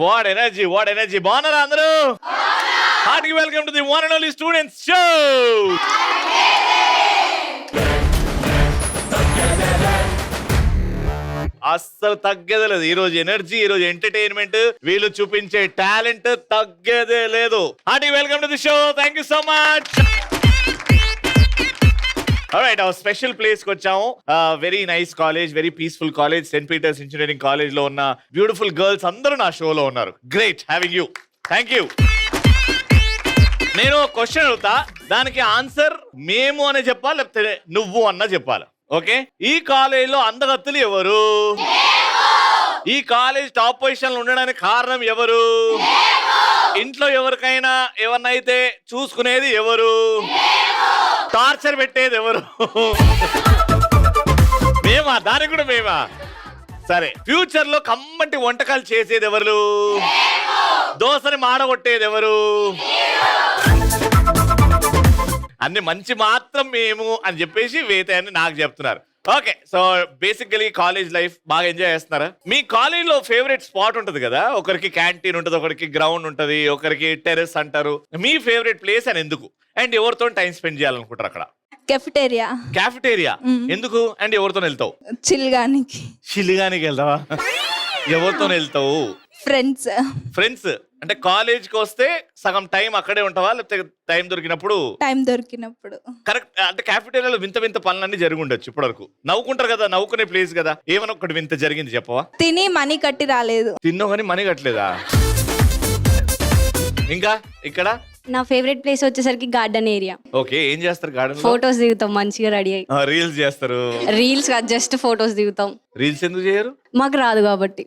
What energy బాగున్నారా అందరూ? హార్ట్కి welcome to the one and only students show. అస్సలు తగ్గేదే లేదు. ఈ రోజు ఎనర్జీ, ఈ రోజు ఎంటర్టైన్మెంట్, వీళ్ళు చూపించే టాలెంట్ తగ్గేదే లేదు. హార్ట్కి welcome to the show. Thank you so much. Alright, our special place కి వచ్చాము. Very nice college, very peaceful college, Saint Peter's engineering college లో ఉన్న బ్యూటిఫుల్ గర్ల్స్ అందరూ నా షోలో ఉన్నారు. Great having you. Thank you. నేను క్వశ్చన్ అడుగుతా, దానికి ఆన్సర్ మేము అనే చెప్పాలి, లేకపోతే నువ్వు అన్న చెప్పాలి. ఓకే, ఈ కాలేజ్ లో అందగత్తులు ఎవరు? ఈ కాలేజ్ టాప్ పొజిషన్ లో ఉండడానికి కారణం ఎవరు? ఇంట్లో ఎవరికైనా ఏమన్నా అయితే చూసుకునేది ఎవరు? టార్చర్ పెట్టేది ఎవరు? మేమా? దానికి కూడా మేమా? సరే, ఫ్యూచర్ లో కమ్మటి వంటకాలు చేసేది ఎవరు? దోశని మాడగొట్టేది ఎవరు? అన్ని మంచి మాత్రం మేము అని చెప్పేసి వేతే అని నాకు చెప్తున్నారు. Okay, so basically college life బాగా ఎంజాయ్ చేస్తున్నారా? మీ కాలేజ్ లో ఫేవరెట్ స్పాట్ ఉంటది కదా, ఒకరికి క్యాంటీన్ ఉంటది, ఒకరికి గ్రౌండ్ ఉంటది, ఒకరికి టెర్రస్ అంటారు. మీ ఫేవరెట్ ప్లేస్ అని ఎందుకు? అండ్ ఎవరితో టైం స్పెండ్ చేయాలనుకుంటారు అక్కడ? క్యాఫెటేరియా ఎందుకు? అండ్ ఎవరితో వెళ్తావు? చిల్గానికి వెళ్తావా? ఎవరితో వెళ్తావు? ఫ్రెండ్స్ అంటే కాలేజ్ కి వస్తే సగం టైం అక్కడే ఉంటావా, లేకపోతే టైం దొరికినప్పుడు? కరెక్ట్. అంటే క్యాఫెటేరియాలో వింత వింత పనులన్నీ జరిగి ఉండొచ్చు ఇప్పటి వరకు. నవ్వుకుంటారు కదా, నవ్వుకునే ప్లేస్ కదా. ఏమైనా ఒకటి వింత జరిగింది చెప్పవా? తిని మనీ కట్టి రాలేదు. తిన్నో కానీ మనీ కట్టలేదా? ఇంకా ఇక్కడ నా ఫేవరెట్ ప్లేస్ వచ్చేసరికి గార్డెన్ ఏరియా. ఓకే, ఏం చేస్తారు గార్డెన్? ఫోటోస్ దిగుతాం మంచిగా రెడీ అయ్యి. రీల్స్ చేస్తారు? రీల్స్ కాదు, జస్ట్ ఫోటోస్ దిగుతాం. రీల్స్ ఎందుకు చేయరు? మాకు రాదు కాబట్టి.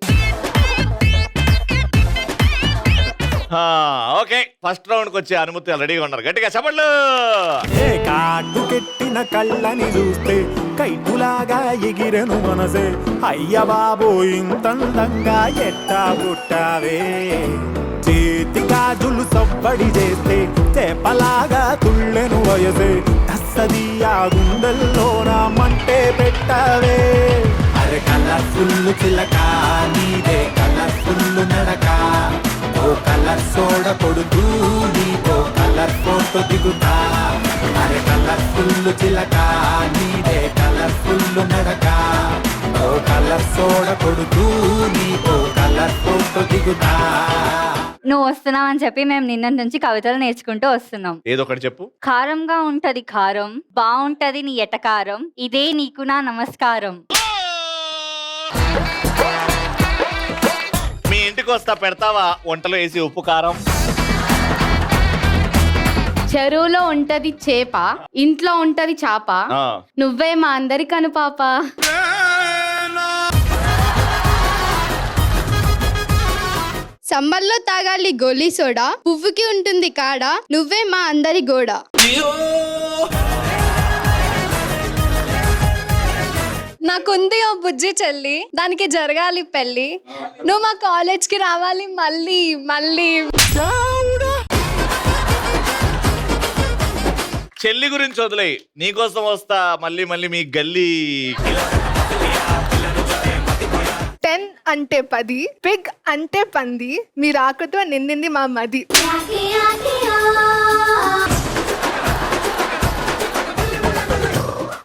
ఓకే, ఫస్ట్ రౌండ్ కి వచ్చే అనుమతి రెడీగా ఉన్నారు. గట్టిగా చెప్పండి. కాటు కెట్టిన కళ్ళని చూస్తే కైటులాగా ఎగిరెను మనసే, అయ్య బాబో ఇంతందంగా ఎట్టా పుట్టావే. చేతి గాజులు సవ్వడి చేస్తే చేపలాగా తుళ్ళెను వయసే, తస్సదియా గుండెల్లో నా మంటే పెట్టావే. అరే కలర్ఫుల్ చిలక నీదే కలర్ఫుల్ నడక, ఓ కలర్ సోడ కొడుతూ నీతో కలర్ ఫోటో దిగుతా. అరే కలర్ఫుల్ చిలక నీదే కలర్ఫుల్ నడక, ఓ కలర్ సోడ కొడుతూ నీతో కలర్ ఫోటో దిగుతా. నువ్వు వస్తున్నావు అని చెప్పి మేము నిన్న నుంచి కవితలు నేర్చుకుంటూ వస్తున్నాం. ఏదో ఒకటి చెప్పు. కారంగా ఉంటది కారం, బాగుంటది నీ ఎటకారం, ఇదే నీకు నా నమస్కారం. మీ ఇంటికి వస్తా పెడతావా వంటలో వేసి ఉప్పు కారం? చెరువులో ఉంటది చేప, ఇంట్లో ఉంటది చాప, నువ్వే మా అందరి కను పాప. సమ్మర్లో తాగాలి గోలీ సోడా, పువ్వుకి ఉంటుంది కాడ, నువ్వే మా అందరి గోడ. నాకుంది ఓ బుజ్జి చెల్లి, దానికి జరగాలి పెళ్ళి, నువ్వు మా కాలేజ్ కి రావాలి మళ్ళీ మళ్ళీ. చెల్లి గురించి వదిలే, నీకోసం వస్తా మళ్ళీ మళ్ళీ మీ గల్లీ. 10 అంటే 10, పిగ్ అంటే పంది, మీ రాకతో నిండింది మా మది.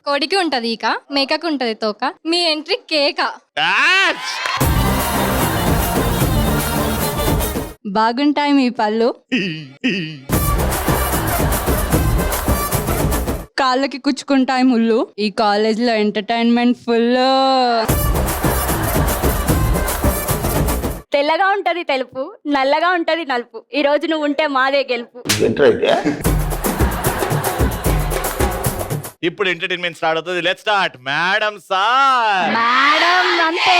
కోడికి ఉంటది ఈక, మేకకు ఉంటది తోక, మీ ఎంట్రీ కేక. బాగుంటాయి మీ పళ్ళు, కాళ్ళకి కుచ్చుకుంటాయి ముళ్ళు, ఈ కాలేజ్ లో ఎంటర్టైన్మెంట్ ఫుల్. తెల్లగా ఉంటది తెలుపు, నల్లగా ఉంటది నలుపు, ఈ రోజు నువ్వు ఉంటే మాదే గెలుపు. ఇప్పుడు ఎంటర్టైన్మెంట్ స్టార్ట్ అవుతుంది. Let's start. Madam sir, madam అంతే.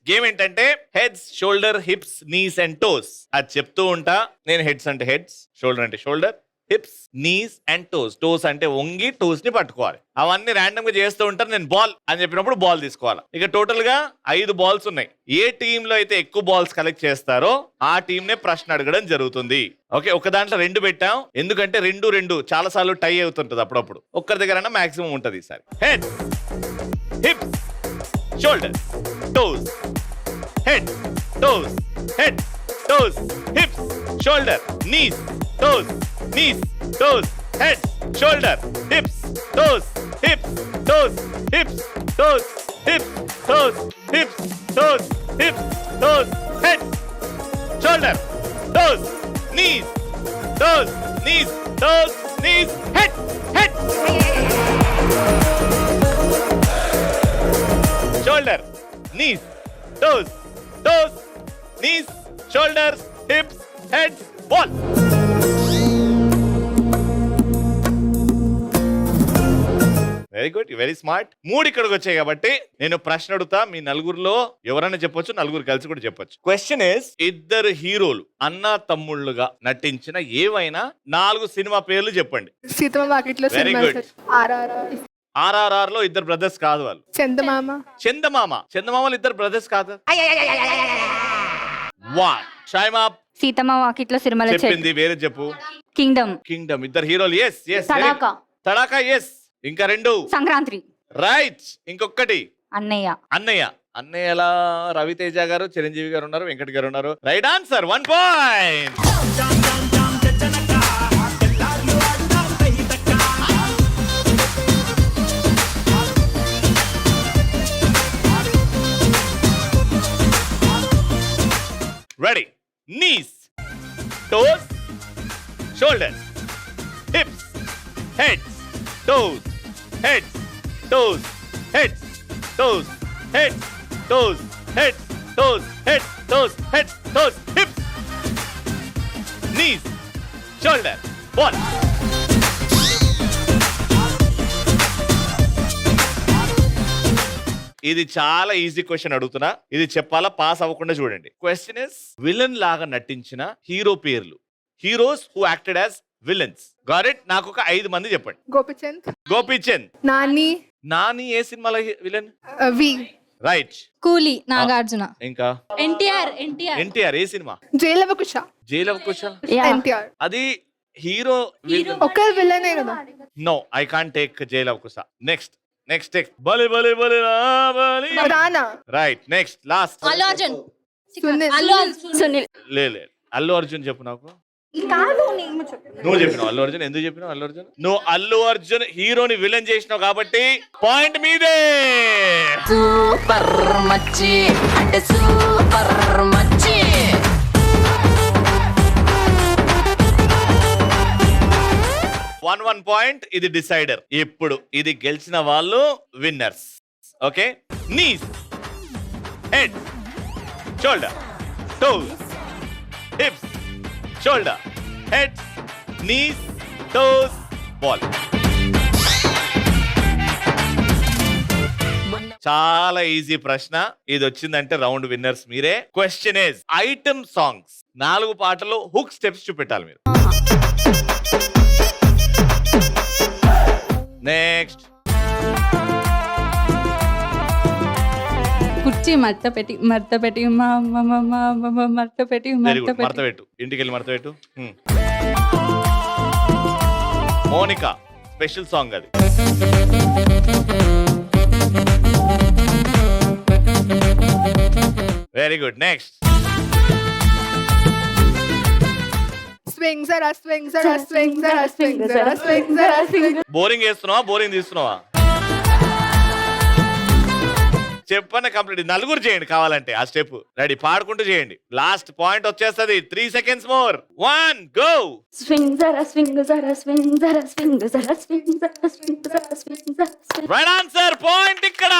గేమ్ ఏంటంటే heads, shoulder, hips, knees and toes. అది చెప్తూ ఉంటా నేను. హెడ్స్ అంటే హెడ్స్, షోల్డర్ అంటే shoulder, hips, knees and toes. Toes అంటే వంగి టోస్ ని పట్టుకోవాలి. అవన్నీ ర్యాండమ్ గా చేస్తూ ఉంటారు. నేను బాల్ అని చెప్పినప్పుడు బాల్ తీసుకోవాలి. ఇక టోటల్ గా 5 బాల్స్ ఉన్నాయి. ఏ టీమ్ లో అయితే ఎక్కువ బాల్స్ కలెక్ట్ చేస్తారో ఆ టీం నే ప్రశ్న అడగడం జరుగుతుంది. ఓకే, ఒక దాంట్లో 2 పెట్టాం, ఎందుకంటే 2 చాలా సార్లు టై అవుతుంటది. అప్పుడప్పుడు ఒక్కరి దగ్గర మాక్సిమం ఉంటది. సరే, head, hips, shoulder, toes, head, toes, head, toes, hips, shoulder, knees, toes, head, shoulder, hips, toes, hips, toes, hips, toes, hips, toes, hips, toes, hips, toes, head, shoulder, toes, knees, toes, head. Shoulder, knees, toes, knees, shoulders, hips, head, ball. Very good, very smart. 3 ఇక్కడికి వచ్చాయి కాబట్టి నేను ప్రశ్న అడుగుతా. మీ నలుగురిలో ఎవరైనా చెప్పొచ్చు, నలుగురు కలిసి కూడా చెప్పొచ్చు. క్వశ్చన్ ఇస్, ఇద్దరు హీరోలు అన్నా తమ్ముళ్ళుగా నటించిన ఏవైనా 4 సినిమా పేర్లు చెప్పండి. సీతమ్మ వాకిట్లో Very cinema good. RRR, RRR లో ఇద్దరు బ్రదర్స్ కాదు వాళ్ళు. చందమామలు ఇద్దరు బ్రదర్స్ కాదు. వన్ షైమా సీతమ్మ వాకిట్లో సిరిమల్ల చెట్టు. చెప్పింది, వేరే చెప్పు. కింగ్డమ్. ఇద్దరు హీరోలు. Yes yes. తడాకా ఎస్. ఇంకా 2. సంక్రాంతి. రైట్. ఇంకొకటి అన్నయ్య. అన్నయ్యలా రవితేజ గారు, చిరంజీవి గారు ఉన్నారు, వెంకట్ గారు ఉన్నారు. Right answer, 1 point. Ready. Knees, toes, shoulders, hips, heads, toes, heads, toes, heads, toes, heads, toes, heads, toes, heads, toes, heads, toes, hips, knees, shoulder, ball. ఇది చాలా ఈజీ క్వశ్చన్ అడుగుతున్నా, ఇది చెప్పాలా, పాస్ అవ్వకుండా చూడండి. క్వశ్చన్ ఇస్, విలన్ లాగా నటించిన hero పేర్లు. Heroes who acted as villains. Got it? నాకు ఒక 5 మంది చెప్పండి. గోపీచంద్. నాని ఏ సినిమాలో విలన్? రైట్. కూలీ, నాగార్జున. ఇంకా ఎన్టీఆర్ ఏ సినిమా? జైలవకుశ. అది hero no, I can't take Jai Lava Kusa. Next బలి రైట్. Next last Sunil. లే అల్లు అర్జున్ చెప్పు నాకు. నువ్వు చెప్పినావు అల్లు అర్జున్. ఎందుకు చెప్పినావు అల్లు అర్జున్? నువ్వు అల్లు అర్జున్ హీరోని విలన్ చేసినావు కాబట్టి పాయింట్ మీదే. సూపర్ మచ్చి అంటే సూపర్ మచ్చి. 1 పాయింట్. ఇది డిసైడర్. ఇప్పుడు ఇది గెలిచిన వాళ్ళు winners. Okay. Knees, head, shoulder, toes, hips, shoulder, head, knees, toes, ball. చాలా ఈజీ ప్రశ్న. ఇది వచ్చిందంటే రౌండ్ విన్నర్స్ మీరే. క్వశ్చన్ ఇస్, ఐటమ్ సాంగ్స్ 4 పాటలు హుక్ స్టెప్స్ చూపెట్టాలి మీరు. నెక్స్ట్. కుర్చీ మడత పెట్టి మడత పెట్టు. ఇంటికి వెళ్ళి మడత పెట్టు. మోనికా స్పెషల్ సాంగ్ అది. Very good. నెక్స్ట్. బోరింగ్ వేస్తున్నావా, బోరింగ్ తీస్తున్నావా? చెప్పన్న కంప్లీట్. 4 చేయండి కావాలంటే ఆ స్టెప్. రెడీ, పాడుకుంటూ చేయండి. లాస్ట్ పాయింట్ వచ్చేస్తుంది. 3 seconds మోర్. 1 go. స్వింగ్ జరా స్వింగ్ జరా స్వింగ్ జరా స్వింగ్ జరా స్వింగ్ జరా స్వింగ్ జరా స్వింగ్ జరా. Right answer. పాయింట్ ఇక్కడ.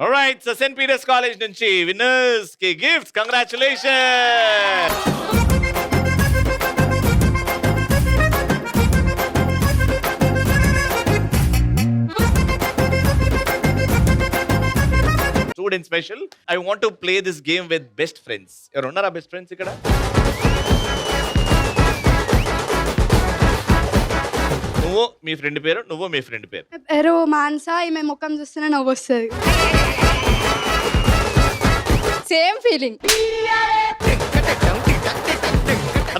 Alright, so St. Peter's College నుంచి winners కి gifts. Congratulations. Student special. I want to play this game with best friends. ఎవరు ఉన్నారా best friends ఇక్కడ? నువ్వు మీ ఫ్రెండ్ పేరు, నువ్వు మీ ఫ్రెండ్ పేరు. ఎరో మాన్సా, ఈమె ముఖం చూస్తేనే నవ్వు వస్తుంది. Same feeling.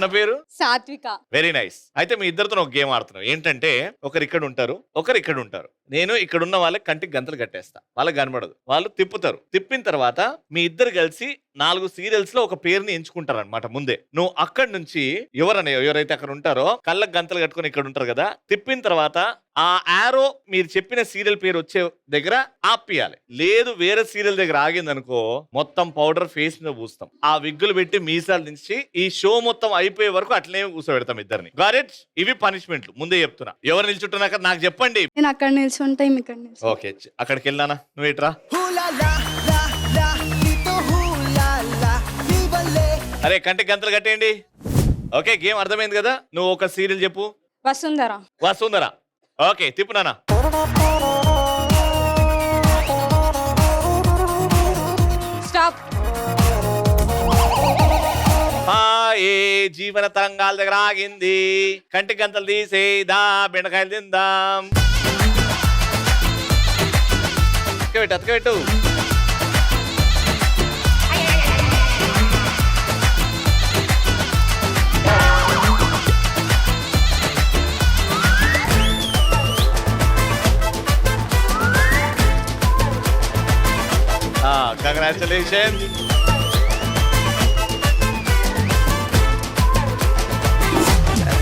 తన పేరు సాత్విక. Very nice. అయితే మీ ఇద్దరితో ఒక గేమ్ ఆడుతున్నాం. ఏంటంటే ఒకరు ఇక్కడ ఉంటారు, ఒకరు ఇక్కడ ఉంటారు. నేను ఇక్కడ ఉన్న వాళ్ళకి కంటికి గంతలు కట్టేస్తా, వాళ్ళకి కనబడదు. వాళ్ళు తిప్పుతారు. తిప్పిన తర్వాత మీ ఇద్దరు కలిసి 4 సీరియల్స్ లో ఒక పేరుని ఎంచుకుంటారు అనమాట ముందే. నువ్వు అక్కడి నుంచి ఎవరైతే అక్కడ ఉంటారో కళ్ళకు గంతలు కట్టుకొని ఇక్కడ ఉంటారు కదా, తిప్పిన తర్వాత ఆ ఆరో మీరు చెప్పిన సీరియల్ పేరు వచ్చే దగ్గర ఆపియాలి. లేదు వేరే సీరియల్ దగ్గర ఆగిందనుకో మొత్తం పౌడర్ ఫేస్ మీద పూస్తాం. ఆ విగ్గులు పెట్టి మీసాల నుంచి ఈ షో మొత్తం అయిపోయే వరకు అట్లనే కూర్చోబెడతాం ఇద్దరిని. గారెట్, ఇవి పనిష్మెంట్లు ముందే చెప్తున్నా. ఎవరు నిల్చుంటున్నాక నాకు చెప్పండి. నేను అక్కడ నిల్చుంటా, ఇక్కడ నిల్చుంటా. ఓకే, అక్కడికి వెళ్ళానా? నువ్వు ఇట్రా. అరే కంటికి గంతలు కట్టేయండి. ఓకే, గేమ్ అర్థమైంది కదా. నువ్వు ఒక సీరియల్ చెప్పు. వసుంధర. వసుంధర. ఓకే, తిప్పునానా. స్టాప్. ఏ జీవన తరంగాల దగ్గర ఆగింది. కంటికి గంతలు తీసేదా, బెండకాయలు తిందాం. అతకబెట్టు. కంగ్రాచులేషన్.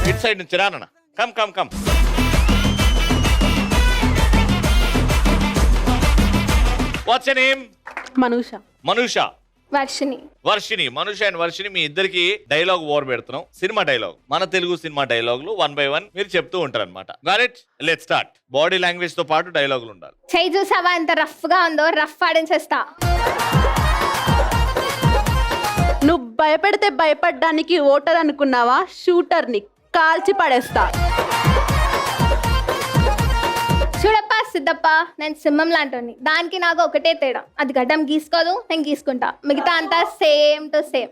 ఇట్ సైడ్ నుంచి Rana. Come. What's your name? Manusha. Varshini. Manusha and Varshini మీ ఇద్దరికి డైలాగ్ ఓవర్ పెడుతున్నాం. సినిమా డైలాగ్, మన తెలుగు సినిమా డైలాగులు 1 by 1 మీరు చెప్తూ ఉంటారు అనమాట. Garrett, let's start. Body language తో పాటు డైలాగులు ఉండాలి. చేయి చూసావా ఎంత రఫ్ గా ఉందో, రఫ్ ఆడించేస్తా. నువ్వు భయపెడితే భయపడ్డానికి ఓటర్ అనుకున్నావా? షూటర్ని కాల్చి పడేస్తా. చూడప్ప సిద్ధప్ప, నేను సింహం లాంటి, దానికి నాకు ఒకటే తేడా, అది గడ్డం గీసుకోదు, నేను గీసుకుంటా. మిగతా అంతా సేమ్ టు సేమ్.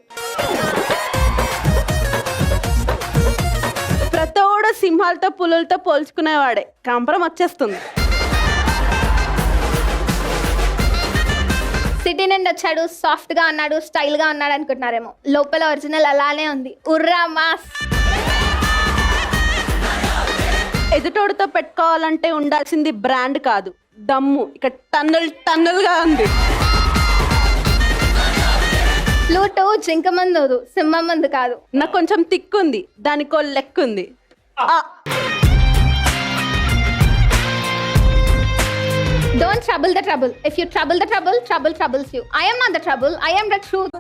ప్రతోడు సింహాలతో పులులతో పోల్చుకునేవాడే, కంపరం వచ్చేస్తుంది. సిటీ నుండి వచ్చాడు, సాఫ్ట్ గా ఉన్నాడు, స్టైల్ గా ఉన్నాడు అనుకుంటున్నారేమో. లోపల ఒరిజినల్ అలానే ఉంది. ఉర్రా మాస్. ఎదుటోడితో పెట్టుకోవాలంటే ఉండాల్సింది బ్రాండ్ కాదు, దమ్ము. ఇక టన్నులుగా ఉంది. ఫ్లూటు జింక మందు, సింహం మందు కాదు. నాకు కొంచెం తిక్కుంది, దానికో లెక్కుంది. Don't trouble the trouble. If you trouble the trouble, trouble troubles you. I am not the trouble. I am the truth.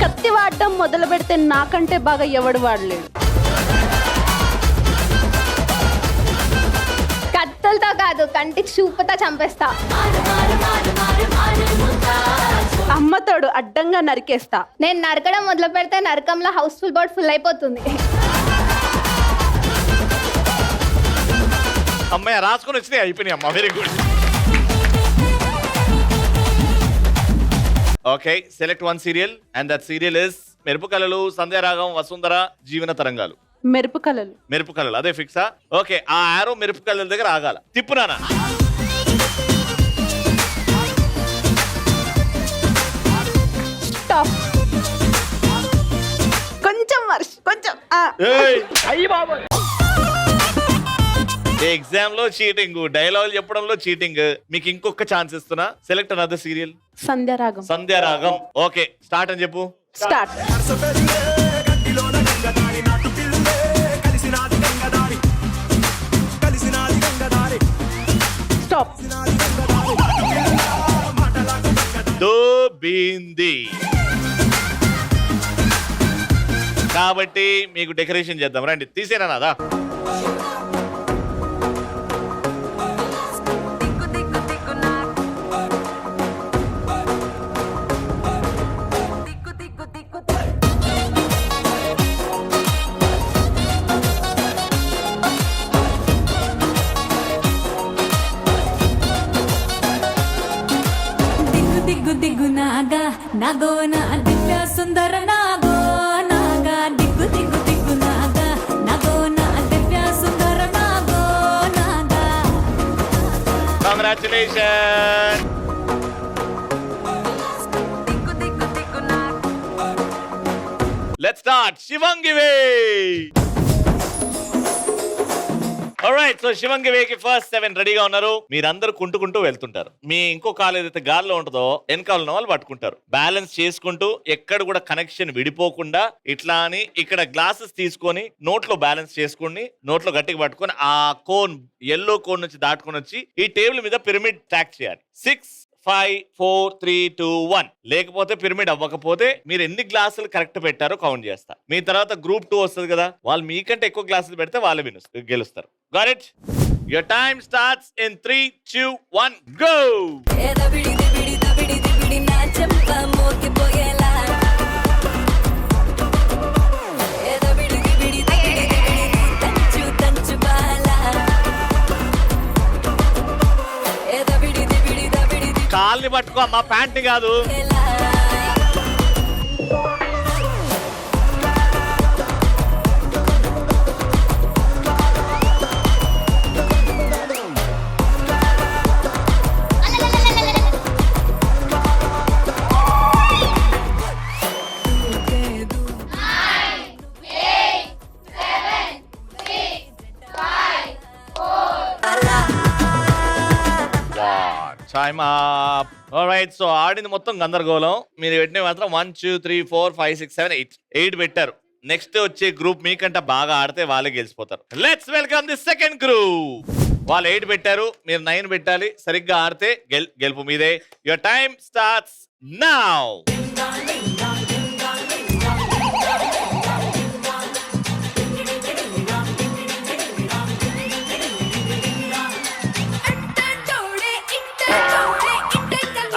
కత్తి వాడడం మొదలు పెడితే నాకంటే బాగా ఎవడు వాడలేడు. కత్తులతో కాదు, కంటికి చూపుతో చంపేస్తా. అమ్మతోడు అడ్డంగా నరికేస్తా. నేను నరకడం మొదలు పెడితే నరకంలో హౌస్ఫుల్ బోర్డ్ ఫుల్ అయిపోతుంది. అమ్మాయి రాసుకొని వచ్చినాయి, అయిపోయినాయి అమ్మా. Very good. Okay, select 1 serial and that serial is మెరుపు కళలు, సంధ్యారాగం, వసుంధర, జీవన తరంగాలు. మెరుపు కళలు అదే ఫిక్సా? ఓకే, ఆ ఆరో మెరుపు కళల దగ్గర ఆగాల. తిప్పునానా. స్టాప్. కొంచెం ఎగ్జామ్ లో చీటింగ్, డైలాగ్ చెప్పడంలో చీటింగ్. మీకు ఇంకొక ఛాన్స్ ఇస్తున్నా. Select another serial. Sandhyaragam. Okay, start అని చెప్పు. స్టార్ట్. స్టాప్. దోబింది. కాబట్టి మీకు డెకరేషన్ చేద్దాం, రండి. తీసేనా నాదా. నాగా నాగో నా దివ్య సుందర నాగో నాగా దిగ్గు దిగ్గు దిగ్గు నాగా నాగో నా దివ్య సుందర నాగో నాగా. కంగ్రాచులేషన్. దిగ్గు దిగ్గు దిగ్గు నాగా. స్టార్ట్. శివంగి వే. ఆల్రైట్, సో శివంగి వేకి ఫస్ట్ 7 రెడీగా ఉన్నారు. మీరందరూ కుంటుకుంటూ వెళ్తుంటారు. మీ ఇంకో కాలు ఏదైతే గాల్లో ఉంటుందో వెనకాల ఉన్న వాళ్ళు పట్టుకుంటారు. బ్యాలెన్స్ చేసుకుంటూ ఎక్కడ కూడా కనెక్షన్ విడిపోకుండా ఇట్లా అని ఇక్కడ గ్లాసెస్ తీసుకొని నోట్లో బ్యాలెన్స్ చేసుకుని నోట్లో గట్టిగా పట్టుకొని ఆ కోన్ ఎల్లో కోన్ నుంచి దాటుకొని వచ్చి ఈ టేబుల్ మీద పిరమిడ్ ట్రాక్ చేయాలి. 6 5 4 3 2 1. లేకపోతే పిరమిడ్ అవ్వకపోతే మీరు ఎన్ని గ్లాసులు కరెక్ట్ పెట్టారో కౌంట్ చేస్తా. మీ తర్వాత గ్రూప్ 2 వస్తుంది కదా, వాళ్ళు మీకంటే ఎక్కువ గ్లాసులు పెడితే వాళ్ళే గెలుస్తారు. Got it? Your time starts in 3 2 1 go. కాల్ని పట్టుకో అమ్మా, ప్యాంట్ కాదు. Time up. Alright, so ఆడింది మొత్తం గందరగోళం. మీరు పెట్టిన మాత్రం 1 2 3 4 5 6 7 8 పెట్టారు. నెక్స్ట్ వచ్చే గ్రూప్ మీకంటే బాగా ఆడితే వాళ్ళే గెలిచిపోతారు. Let's welcome the second group. వాళ్ళు 8 పెట్టారు, మీరు 9 పెట్టాలి. సరిగ్గా ఆడితే గెలుపు మీదే. Your time starts now.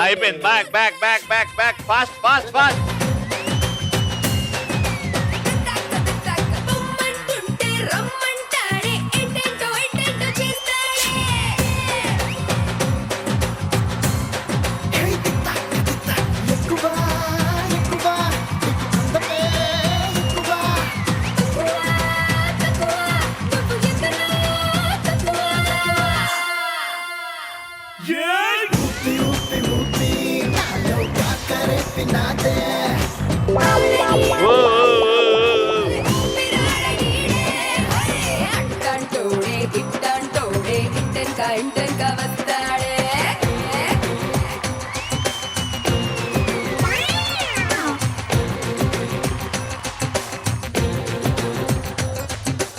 అయిపోయింది. Back back back back back fast fast fast.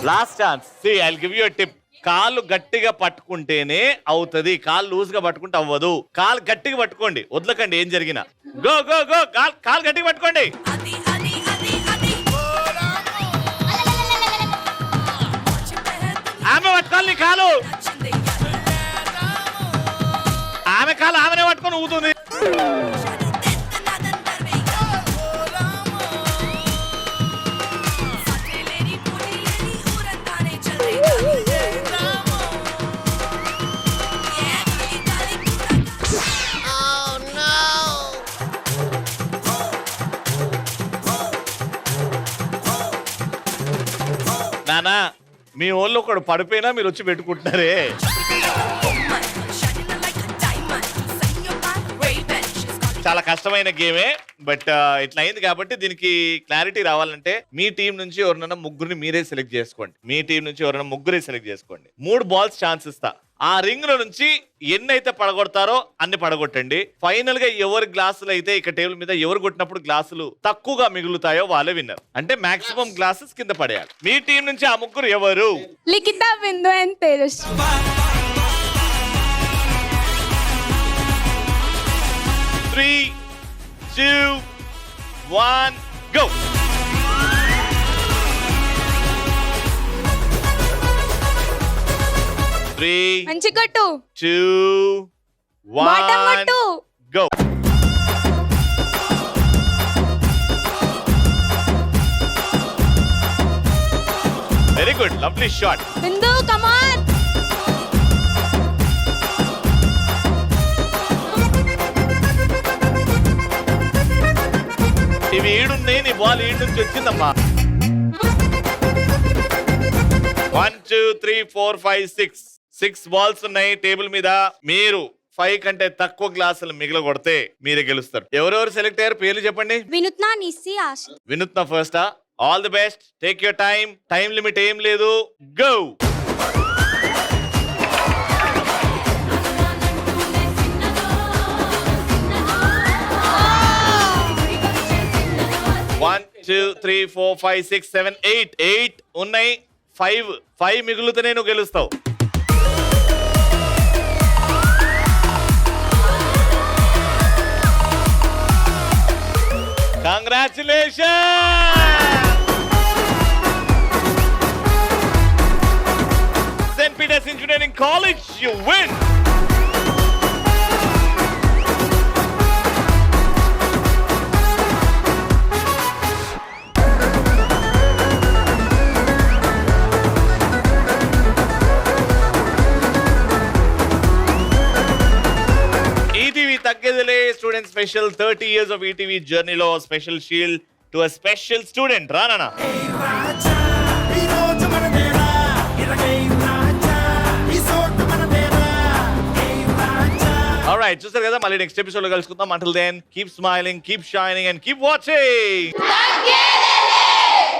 Last chance. See, I'll give you a tip. కాళ్ళు గట్టిగా పట్టుకుంటేనే అవుతుంది. కాళ్ళు లూజ్ గా పట్టుకుంటే అవ్వదు. కాళ్ళు గట్టిగా పట్టుకోండి, వదలకండి ఏం జరిగినా. Go go go. కాళ్ళు గట్టిగా పట్టుకోండి. ఆమె పట్టుకోవాలి నీ కాలు. ఆమె కాలు ఆమెనే పట్టుకొని ఊగుతుంది. నానా, మీ ఊళ్ళో ఒకడు పడిపోయినా మీరు వచ్చి పెట్టుకుంటున్నారే. చాలా కష్టమైన గేమే, బట్ ఇట్లా అయింది కాబట్టి దీనికి క్లారిటీ రావాలంటే మీ టీం నుంచి ఎవరినైనా ముగ్గురిని మీరే సెలెక్ట్ చేసుకోండి. మీ టీం నుంచి ఎవరైనా ముగ్గురే సెలెక్ట్ చేసుకోండి. 3 balls ఛాన్స్ ఇస్తా. ఆ రింగ్ లో నుంచి ఎన్నైతే పడగొడతారో అన్ని పడగొట్టండి. ఫైనల్ గా ఎవరి గ్లాసులు అయితే ఇక టేబుల్ మీద ఎవరు కొట్టినప్పుడు గ్లాసులు తక్కువగా మిగులుతాయో వాళ్ళే విన్నర్. అంటే మాక్సిమం గ్లాసెస్ కింద పడేయాలి. మీ టీం నుంచి ఆ ముగ్గురు ఎవరు? లిఖిత, బిందు అండ్ తేజస్వి. 3 2 1 go. మంచి కొట్టు. 2 బాటం 1 కొట్టు. go. Very good, lovely shot. Bindu, come on. ఇవి ఈడున్నాయి, నీ బాల్ ఈడు నుంచి వచ్చిందమ్మా. 1 2 3 4 5 6 balls ఉన్నాయి టేబుల్ మీద. మీరు 5 కంటే తక్కువ గ్లాసులు మిగిలి కొడితే మీరే గెలుస్తారు. ఎవరెవరు సెలెక్ట్ అయ్యారు పేర్లు చెప్పండి. వినూత్న, నిస్సి, ఆశ. వినూత్న ఫస్టా? All the best, take your time limit ఏం లేదు, గో. One, 2, 3, 4, 5, 6, 7, 8 ఉన్నాయి. 5 మిగులుతూనే నువ్వు గెలుస్తావు. Congratulations! St. Peter's Engineering College, you win! ETV తగ్గేదిలే student special 30 years of ETV జర్నీలో special shield to a special student. Rana alright, చూసారు కదా, మళ్ళీ నెక్స్ట్ ఎపిసోడ్ లో కలుసుకుందాం. Until then keep smiling, keep shining and keep watching.